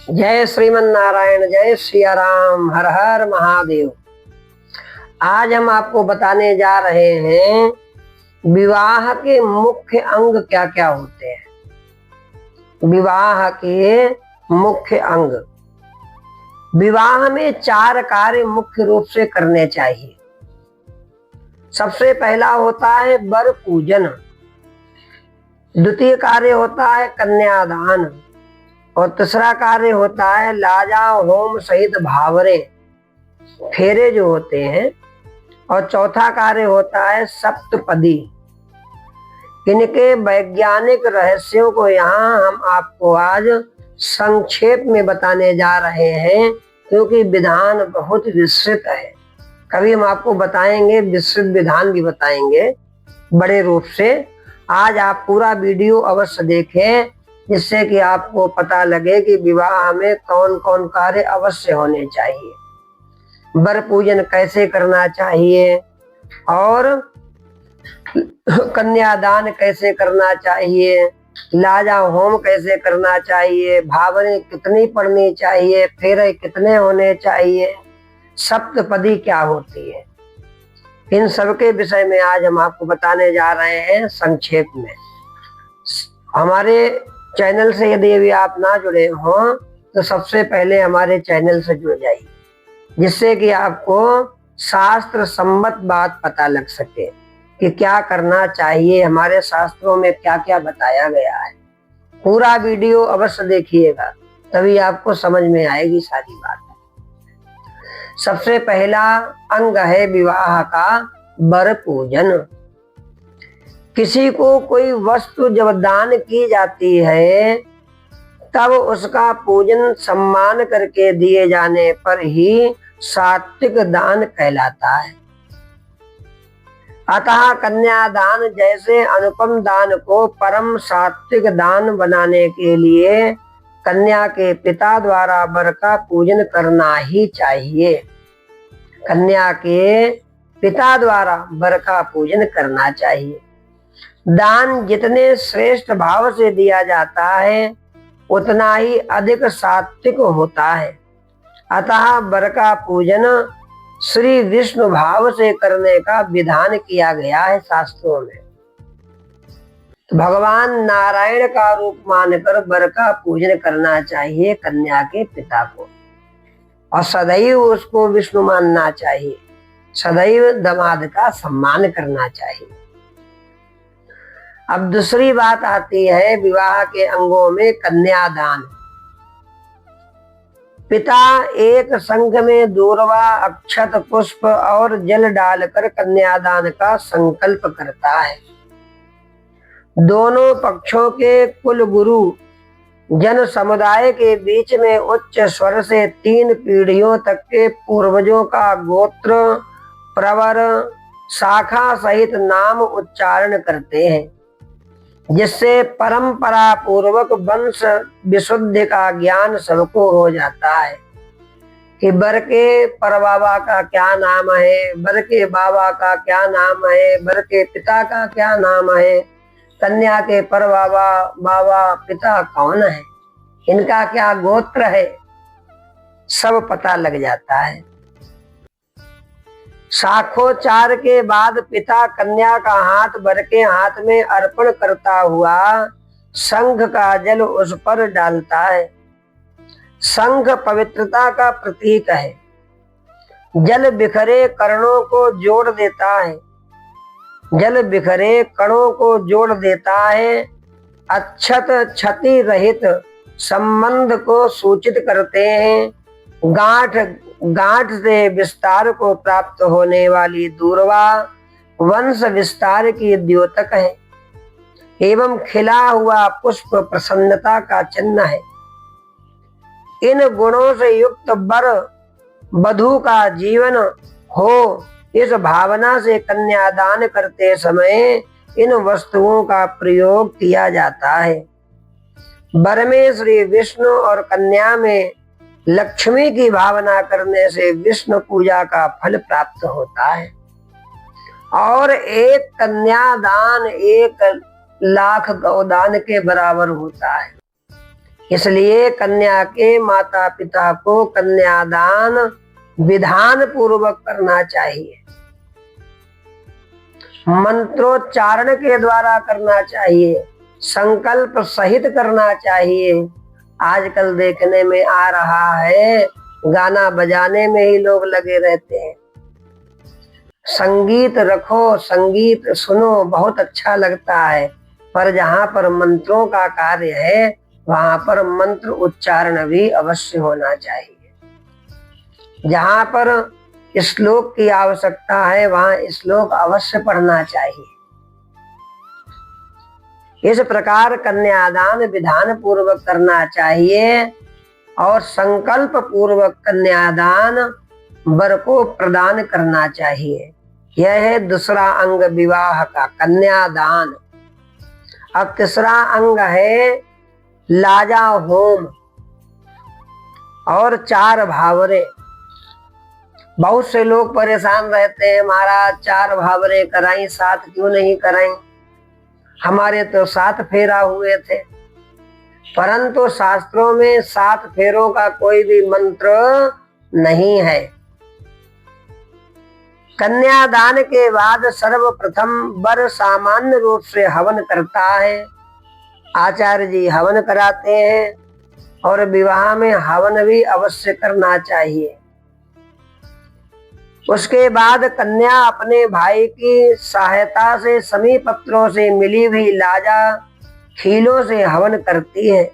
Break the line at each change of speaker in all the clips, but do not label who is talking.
जय श्रीमन नारायण, जय सिया राम, हर हर महादेव। आज हम आपको बताने जा रहे हैं विवाह के मुख्य अंग क्या क्या होते हैं। विवाह के मुख्य अंग, विवाह में 4 कार्य मुख्य रूप से करने चाहिए। सबसे पहला होता है वर पूजन, द्वितीय कार्य होता है कन्यादान, और तीसरा कार्य होता है लाजा होम सहित भावरे, फेरे जो होते हैं, और चौथा कार्य होता है सप्तपदी। इनके वैज्ञानिक रहस्यों को यहाँ हम आपको आज संक्षेप में बताने जा रहे हैं, क्योंकि विधान बहुत विस्तृत है। कभी हम आपको बताएंगे, विस्तृत विधान भी बताएंगे बड़े रूप से। आज आप पूरा वीडियो अवश्य देखें, जिससे कि आपको पता लगे कि विवाह में कौन कौन कार्य अवश्य होने चाहिए, वर पूजन कैसे करना चाहिए, और कन्यादान कैसे करना चाहिए, लाजा होम कैसे करना चाहिए, भावनें कितनी पढ़नी चाहिए, फेरे कितने होने चाहिए, सप्तपदी क्या होती है। इन सब के विषय में आज हम आपको बताने जा रहे हैं संक्षेप में। हमारे चैनल से यदि आप ना जुड़े हों तो सबसे पहले हमारे चैनल से जुड़ जाइए, जिससे कि आपको शास्त्र सम्मत बात पता लग सके कि क्या करना चाहिए, हमारे शास्त्रों में क्या क्या बताया गया है। पूरा वीडियो अवश्य देखिएगा, तभी आपको समझ में आएगी सारी बात। सबसे पहला अंग है विवाह का वर पूजन। किसी को कोई वस्तु जब दान की जाती है, तब उसका पूजन सम्मान करके दिए जाने पर ही सात्विक दान कहलाता है। अतः कन्यादान जैसे अनुपम दान को परम सात्विक दान बनाने के लिए कन्या के पिता द्वारा वर का पूजन करना ही चाहिए। कन्या के पिता द्वारा वर का पूजन करना चाहिए। दान जितने श्रेष्ठ भाव से दिया जाता है, उतना ही अधिक सात्विक होता है। अतः वर का पूजन श्री विष्णु भाव से करने का विधान किया गया है शास्त्रों में। तो भगवान नारायण का रूप मानकर वर का पूजन करना चाहिए कन्या के पिता को, और सदैव उसको विष्णु मानना चाहिए, सदैव दामाद का सम्मान करना चाहिए। अब दूसरी बात आती है विवाह के अंगों में कन्यादान। पिता एक संघ में दूर्वा, अक्षत, पुष्प और जल डालकर कन्यादान का संकल्प करता है। दोनों पक्षों के कुल गुरु जन समुदाय के बीच में उच्च स्वर से 3 पीढ़ियों तक के पूर्वजों का गोत्र, प्रवर, शाखा सहित नाम उच्चारण करते हैं, जिससे परंपरा पूर्वक वंश विशुद्धि का ज्ञान सबको हो जाता है कि वर के परबाबा का क्या नाम है, वर के बाबा का क्या नाम है, वर के पिता का क्या नाम है, कन्या के परबाबा बाबा पिता कौन है, इनका क्या गोत्र है, सब पता लग जाता है। साखोचार के बाद पिता कन्या का हाथ वर के हाथ में अर्पण करता हुआ शंख का जल उस पर डालता है। शंख पवित्रता का प्रतीक है। जल बिखरे कणों को जोड़ देता है, जल बिखरे कणों को जोड़ देता है। अक्षत क्षति रहित संबंध को सूचित करते हैं। गांठ से विस्तार को प्राप्त होने वाली दूर्वा वंश विस्तार की द्योतक है, एवं खिला हुआ पुष्प प्रसन्नता का चिन्ह है। इन गुणों से युक्त वर वधू का जीवन हो, इस भावना से कन्यादान करते समय इन वस्तुओं का प्रयोग किया जाता है। वर में श्री विष्णु और कन्या में लक्ष्मी की भावना करने से विष्णु पूजा का फल प्राप्त होता है, और एक कन्यादान 1 लाख गौदान के बराबर होता है। इसलिए कन्या के माता पिता को कन्यादान विधान पूर्वक करना चाहिए, मंत्रोच्चारण के द्वारा करना चाहिए, संकल्प सहित करना चाहिए। आजकल देखने में आ रहा है गाना बजाने में ही लोग लगे रहते हैं। संगीत रखो, संगीत सुनो, बहुत अच्छा लगता है, पर जहाँ पर मंत्रों का कार्य है वहां पर मंत्र उच्चारण भी अवश्य होना चाहिए। जहाँ पर श्लोक की आवश्यकता है वहां श्लोक अवश्य पढ़ना चाहिए। इस प्रकार कन्यादान विधान पूर्वक करना चाहिए और संकल्प पूर्वक कन्यादान वर को प्रदान करना चाहिए। यह है दूसरा अंग विवाह का, कन्यादान। अब तीसरा अंग है लाजा होम और 4 भावरे। बहुत से लोग परेशान रहते हैं, महाराज 4 भावरे कराई, 7 क्यों नहीं कराई? हमारे तो 7 फेरा हुए थे। परंतु शास्त्रों में 7 फेरों का कोई भी मंत्र नहीं है। कन्यादान के बाद सर्वप्रथम वर सामान्य रूप से हवन करता है, आचार्य जी हवन कराते हैं, और विवाह में हवन भी अवश्य करना चाहिए। उसके बाद कन्या अपने भाई की सहायता से समी पत्रों से मिली हुई लाजा खीलों से हवन करती है।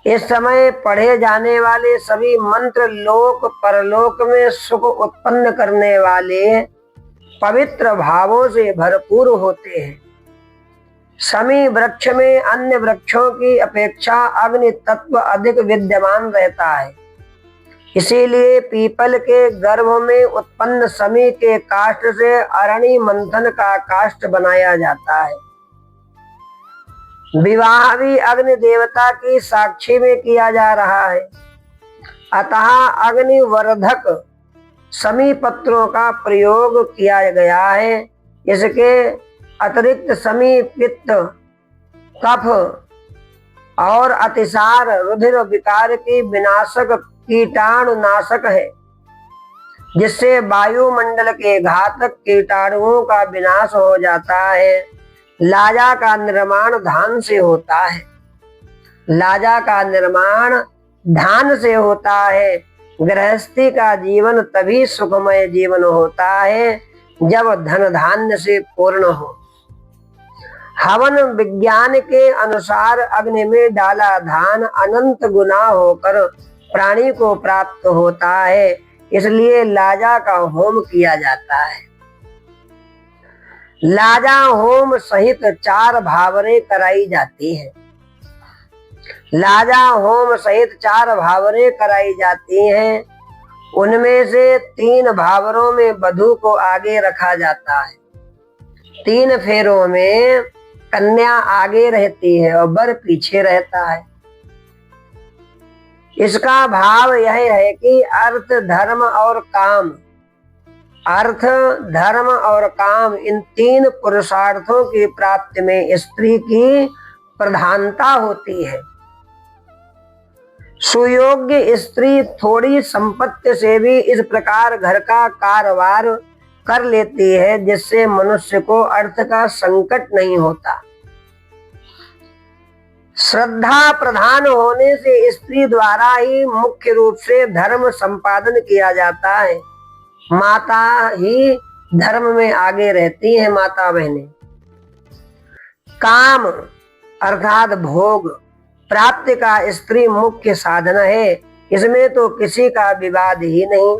इस समय पढ़े जाने वाले सभी मंत्र लोक परलोक में सुख उत्पन्न करने वाले पवित्र भावों से भरपूर होते हैं। समी वृक्ष में अन्य वृक्षों की अपेक्षा अग्नि तत्व अधिक विद्यमान रहता है। इसीलिए पीपल के गर्भ में उत्पन्न समी के काष्ठ से अरणि मंथन का काष्ठ बनाया जाता है। विवाह भी अग्नि देवता की साक्षी में किया जा रहा है, अतः अग्निवर्धक समी पत्रों का प्रयोग किया गया है। इसके अतिरिक्त समी पित्त, कफ और अतिसार रुधिर विकार की विनाशक कीटाणुनाशक है, जिससे वायुमंडल के घातक कीटाणुओं का विनाश हो जाता है। लाजा का निर्माण धान से होता है। लाजा का निर्माण धान से होता है। गृहस्थी का जीवन तभी सुखमय जीवन होता है जब धन धान्य से पूर्ण हो। हवन विज्ञान के अनुसार अग्नि में डाला धान अनंत गुना होकर प्राणी को प्राप्त होता है, इसलिए लाजा का होम किया जाता है। लाजा होम सहित 4 भावरे कराई जाती है। लाजा होम सहित 4 भावरे कराई जाती हैं। उनमें से 3 भावरों में वधू को आगे रखा जाता है। 3 फेरों में कन्या आगे रहती है और वर पीछे रहता है। इसका भाव यह है कि अर्थ धर्म और काम, अर्थ धर्म और काम, इन 3 पुरुषार्थों की प्राप्ति में स्त्री की प्रधानता होती है। सुयोग्य स्त्री थोड़ी संपत्ति से भी इस प्रकार घर का कारोबार कर लेती है, जिससे मनुष्य को अर्थ का संकट नहीं होता। श्रद्धा प्रधान होने से स्त्री द्वारा ही मुख्य रूप से धर्म संपादन किया जाता है। माता ही धर्म में आगे रहती हैं, माता बहनें। काम अर्थात भोग प्राप्ति का स्त्री मुख्य साधन है, इसमें तो किसी का विवाद ही नहीं।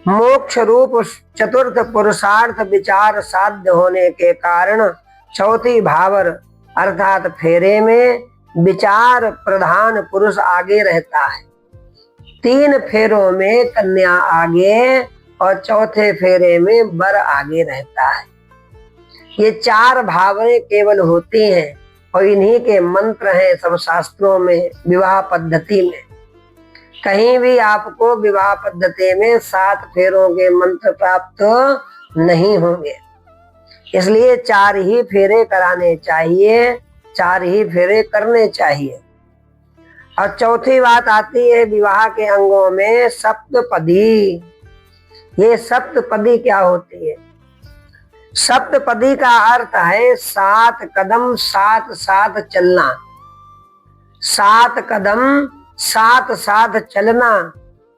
मोक्ष रूप चतुर्थ पुरुषार्थ विचार साध्य होने के कारण चौथी भावर अर्थात फेरे में विचार प्रधान पुरुष आगे रहता है। 3 फेरों में कन्या आगे और चौथे फेरे में वर आगे रहता है। ये 4 भावरें केवल होती हैं और इन्हीं के मंत्र हैं सब शास्त्रों में। विवाह पद्धति में कहीं भी आपको विवाह पद्धति में 7 फेरों के मंत्र प्राप्त नहीं होंगे। इसलिए 4 ही फेरे कराने चाहिए, 4 ही फेरे करने चाहिए। और चौथी बात आती है विवाह के अंगों में सप्तपदी। ये सप्तपदी क्या होती है? सप्तपदी का अर्थ है 7 कदम साथ साथ चलना। 7 कदम साथ साथ चलना।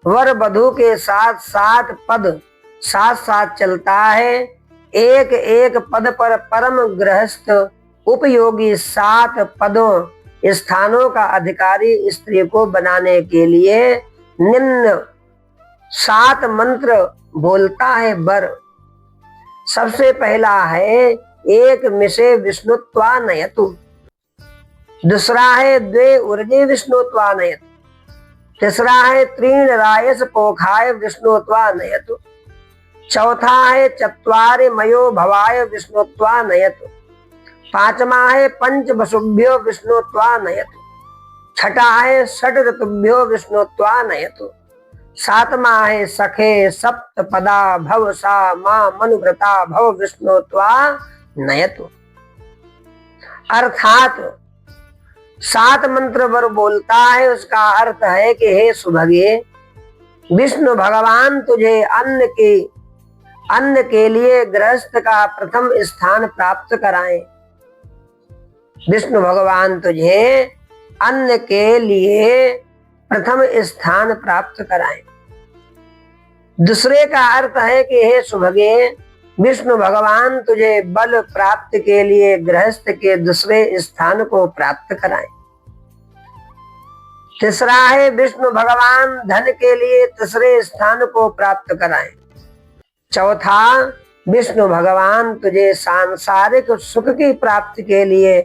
वर वधू के साथ 7 पद साथ साथ चलता है। एक एक पद पर परम गृहस्थ उपयोगी 7 पदों स्थानों का अधिकारी स्त्री को बनाने के लिए निम्न 7 मंत्र बोलता है वर। सबसे पहला है एक मिषे विष्णुत्वानयतु। दूसरा है द्वे ऊर्जे विष्णुत्वानयतु। तीसरा है त्रीण रायस पोखाय विष्णुत्वानयतु। चौथा है चत्वारि मयो भवाय विष्णुत्वानयतु। पांचवा है पंच वसुभ्यो विष्णुत्वानयतु। छठा है षड ऋतुभ्यो विष्णुत्वानयतु। सातवा है सखे सप्तपदा भव सा मां मनुव्रता भव विष्णुत्वानयतु। अर्थात 7 मंत्र वर बोलता है, उसका अर्थ है कि हे सुभगे, विष्णु भगवान तुझे अन्न के लिए गृहस्थ का प्रथम स्थान प्राप्त कराएं। विष्णु भगवान तुझे अन्न के लिए प्रथम स्थान प्राप्त कराएं। दूसरे का अर्थ है कि हे सुभगे, विष्णु भगवान तुझे बल प्राप्त के लिए गृहस्थ के दूसरे स्थान को प्राप्त कराएं। तीसरा है विष्णु भगवान धन के लिए तीसरे स्थान को प्राप्त कराएं। चौथा, विष्णु भगवान तुझे सांसारिक सुख की प्राप्ति के लिए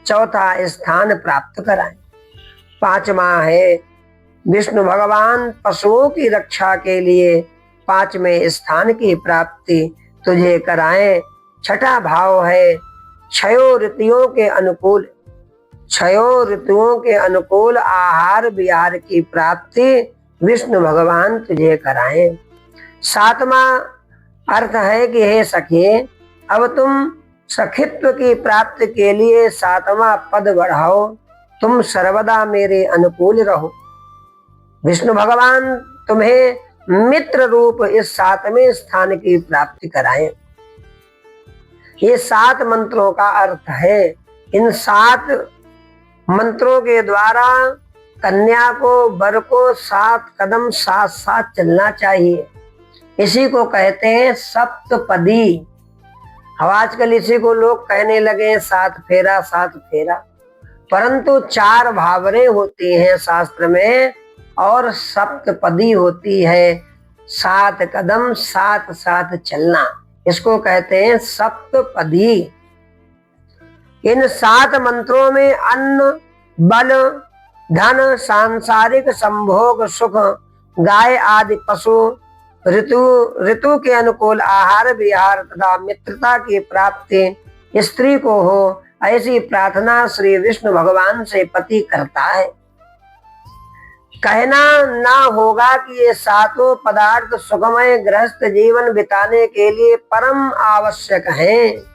चौथा स्थान प्राप्त कराएं। पांचवा है विष्णु भगवान पशुओं की रक्षा के लिए 5वें स्थान की प्राप्ति तुझे कराएं। छठा भाव है छयों ऋतुओं के अनुकूल आहार विहार की प्राप्ति विष्णु भगवान तुझे कराएं। 7वां अर्थ है कि हे सखे, अब तुम सखित्व की प्राप्ति के लिए 7वां पद बढ़ाओ। तुम सर्वदा मेरे अनुकूल रहो। विष्णु भगवान तुम्हें मित्र रूप इस 7वें स्थान की प्राप्ति कराएं। ये 7 मंत्रों का अर्थ है। इन 7 मंत्रों के द्वारा कन्या को वर को 7 कदम साथ साथ चलना चाहिए। इसी को कहते हैं सप्तपदी। अब आजकल इसी को लोग कहने लगे 7 फेरा 7 फेरा, परंतु 4 भावरें होती हैं शास्त्र में और सप्तपदी होती है 7 कदम साथ साथ चलना। इसको कहते हैं सप्तपदी। इन 7 मंत्रों में अन्न, बल, धन, सांसारिक संभोग, सुख, गाय आदि पशु, ऋतु के अनुकूल आहार विहार तथा मित्रता की प्राप्ति स्त्री को हो, ऐसी प्रार्थना श्री विष्णु भगवान से पति करता है। कहना ना होगा कि ये 7 पदार्थ सुखमय गृहस्थ जीवन बिताने के लिए परम आवश्यक हैं।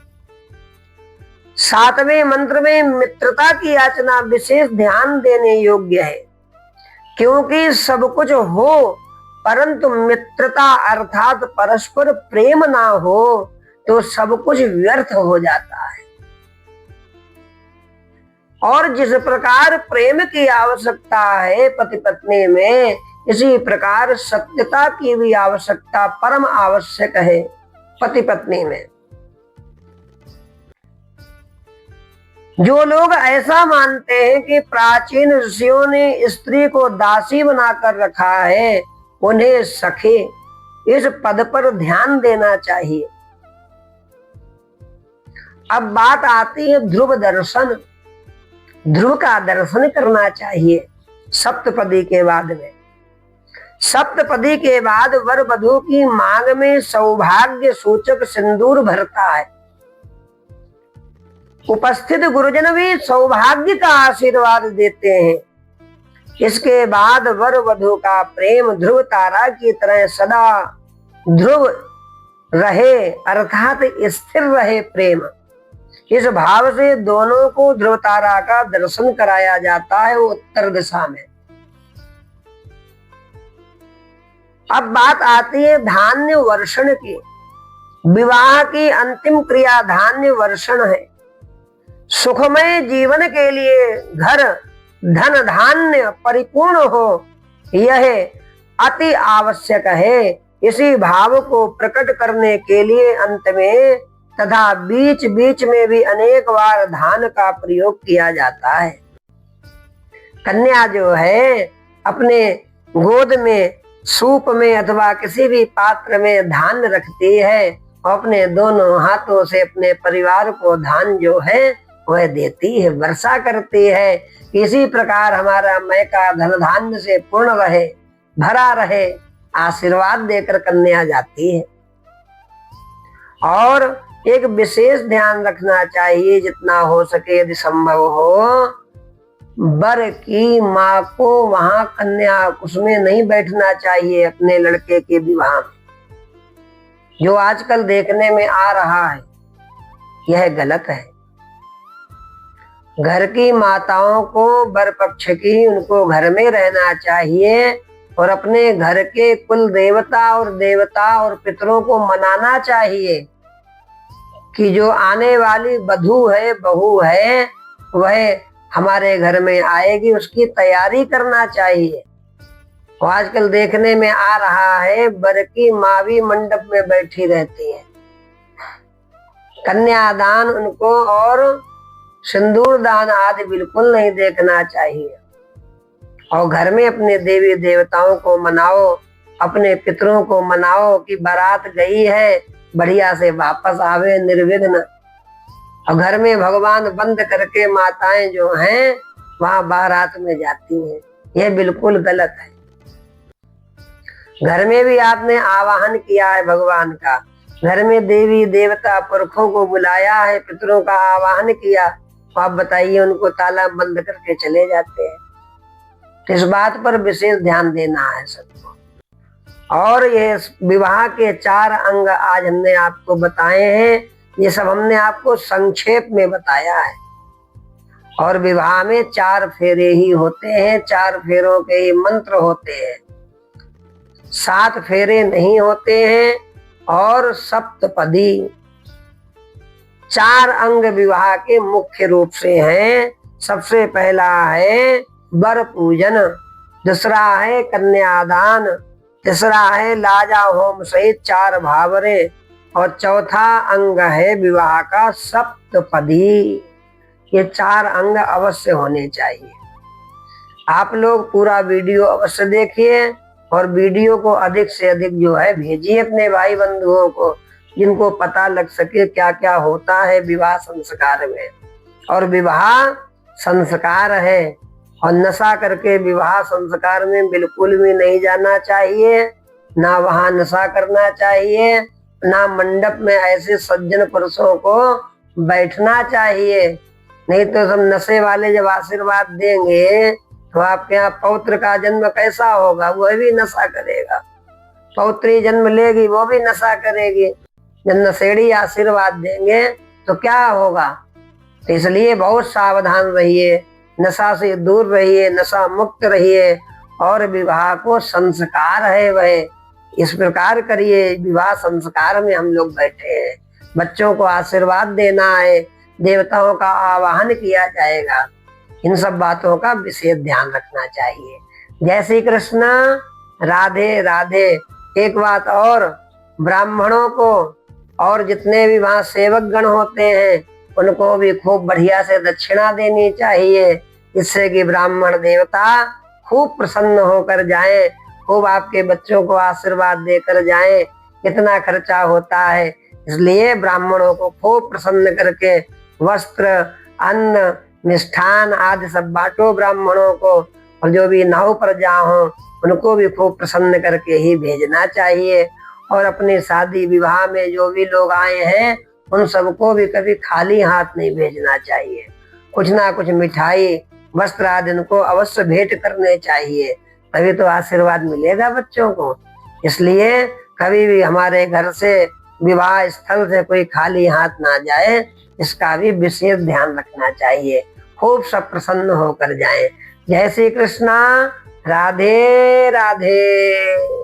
7वें मंत्र में मित्रता की याचना विशेष ध्यान देने योग्य है, क्योंकि सब कुछ हो परंतु मित्रता अर्थात परस्पर प्रेम ना हो तो सब कुछ व्यर्थ हो जाता है। और जिस प्रकार प्रेम की आवश्यकता है पति पत्नी में, इसी प्रकार सत्यता की भी आवश्यकता परम आवश्यक है पति पत्नी में। जो लोग ऐसा मानते हैं कि प्राचीन ऋषियों ने स्त्री को दासी बनाकर रखा है, उन्हें सखे इस पद पर ध्यान देना चाहिए। अब बात आती है ध्रुव दर्शन। ध्रुव का दर्शन करना चाहिए सप्तपदी के बाद में। सप्तपदी के बाद वर वधू की मांग में सौभाग्य सूचक सिंदूर भरता है। उपस्थित गुरुजन भी सौभाग्य का आशीर्वाद देते हैं। इसके बाद वर वधू का प्रेम ध्रुव तारा की तरह सदा ध्रुव रहे, अर्थात स्थिर रहे प्रेम। इस भाव से दोनों को ध्रुव तारा का दर्शन कराया जाता है उत्तर दिशा में। अब बात आती है धान्य वर्षण की। विवाह की अंतिम क्रिया धान्य वर्षण है। सुखमय जीवन के लिए घर धन धान्य परिपूर्ण हो, यह अति आवश्यक है। इसी भाव को प्रकट करने के लिए अंत में तथा बीच बीच में भी अनेक बार धान का प्रयोग किया जाता है। कन्या जो है अपने गोद में, सूप में अथवा किसी भी पात्र में धान रखती है और अपने दोनों हाथों से अपने परिवार को धान जो है वह देती है, वर्षा करती है। इसी प्रकार हमारा मैका धन धान्य से पूर्ण रहे, भरा रहे, आशीर्वाद देकर कन्या जाती है। और एक विशेष ध्यान रखना चाहिए, जितना हो सके यदि संभव हो, वर की माँ को वहां कन्या उसमें नहीं बैठना चाहिए अपने लड़के के विवाह में। जो आजकल देखने में आ रहा है यह गलत है। घर की माताओं को, वर पक्ष की, उनको घर में रहना चाहिए और अपने घर के कुल देवता और पितरों को मनाना चाहिए कि जो आने वाली वधू है, बहू है, वह हमारे घर में आएगी, उसकी तैयारी करना चाहिए। और आजकल देखने में आ रहा है वर की माँ भी मंडप में बैठी रहती है। कन्यादान उनको और सिंदूर दान आदि बिल्कुल नहीं देखना चाहिए। और घर में अपने देवी देवताओं को मनाओ, अपने पितरों को मनाओ कि बारात गई है, बढ़िया से वापस आवे निर्विघ्न। और घर में भगवान बंद करके माताएं जो हैं वहां बारात में जाती हैं, यह बिल्कुल गलत है। घर में भी आपने आवाहन किया है भगवान का, घर में देवी देवता पुरखों को बुलाया है, पितरों का आवाहन किया, तो आप बताइए उनको ताला बंद करके चले जाते हैं। तो इस बात पर विशेष ध्यान देना है सबको। और ये विवाह के 4 अंग आज हमने आपको बताए हैं, ये सब हमने आपको संक्षेप में बताया है। और विवाह में 4 फेरे ही होते हैं, 4 फेरों के ही मंत्र होते हैं, 7 फेरे नहीं होते हैं। और सप्तपदी 4 अंग विवाह के मुख्य रूप से हैं। सबसे पहला है वर पूजन, दूसरा है कन्यादान, तीसरा है लाजा होम सहित 4 भावरे, और चौथा अंग है विवाह का सप्तपदी। ये 4 अंग अवश्य होने चाहिए। आप लोग पूरा वीडियो अवश्य देखिए और वीडियो को अधिक से अधिक जो है भेजिए अपने भाई बंधुओं को, जिनको पता लग सके क्या क्या होता है विवाह संस्कार में। और विवाह संस्कार है और नशा करके विवाह संस्कार में बिल्कुल भी नहीं जाना चाहिए, ना वहां नशा करना चाहिए, ना मंडप में ऐसे सज्जन पुरुषों को बैठना चाहिए। नहीं तो सब नशे वाले जब आशीर्वाद देंगे तो आपके यहाँ पौत्र का जन्म कैसा होगा, वह भी नशा करेगा। पौत्री जन्म लेगी वो भी नशा करेगी। जब नशेड़ी आशीर्वाद देंगे तो क्या होगा। तो इसलिए बहुत सावधान रहिए, नशा से दूर रहिए, नशा मुक्त रहिए। और विवाह को संस्कार है वह, इस प्रकार करिए। विवाह संस्कार में हम लोग बैठे हैं, बच्चों को आशीर्वाद देना है, देवताओं का आवाहन किया जाएगा। इन सब बातों का विशेष ध्यान रखना चाहिए। जय श्री कृष्ण, राधे राधे। एक बात और, ब्राह्मणों को और जितने भी वहाँ सेवक गण होते हैं उनको भी खूब बढ़िया से दक्षिणा देनी चाहिए, जिससे कि ब्राह्मण देवता खूब प्रसन्न होकर जाएं, खूब आपके बच्चों को आशीर्वाद देकर जाएं। कितना खर्चा होता है, इसलिए ब्राह्मणों को खूब प्रसन्न करके वस्त्र, अन्न, मिष्ठान आदि सब बांटो ब्राह्मणों को। और जो भी नाव पर जा हो उनको भी खूब प्रसन्न करके ही भेजना चाहिए। और अपने शादी विवाह में जो भी लोग आए हैं उन सबको भी कभी खाली हाथ नहीं भेजना चाहिए। कुछ ना कुछ मिठाई, वस्त्र आदि उनको अवश्य भेंट करने चाहिए, तभी तो आशीर्वाद मिलेगा बच्चों को। इसलिए कभी भी हमारे घर से, विवाह स्थल से कोई खाली हाथ ना जाए, इसका भी विशेष ध्यान रखना चाहिए। खूब सब प्रसन्न होकर जाएं। जय श्री कृष्णा, राधे राधे।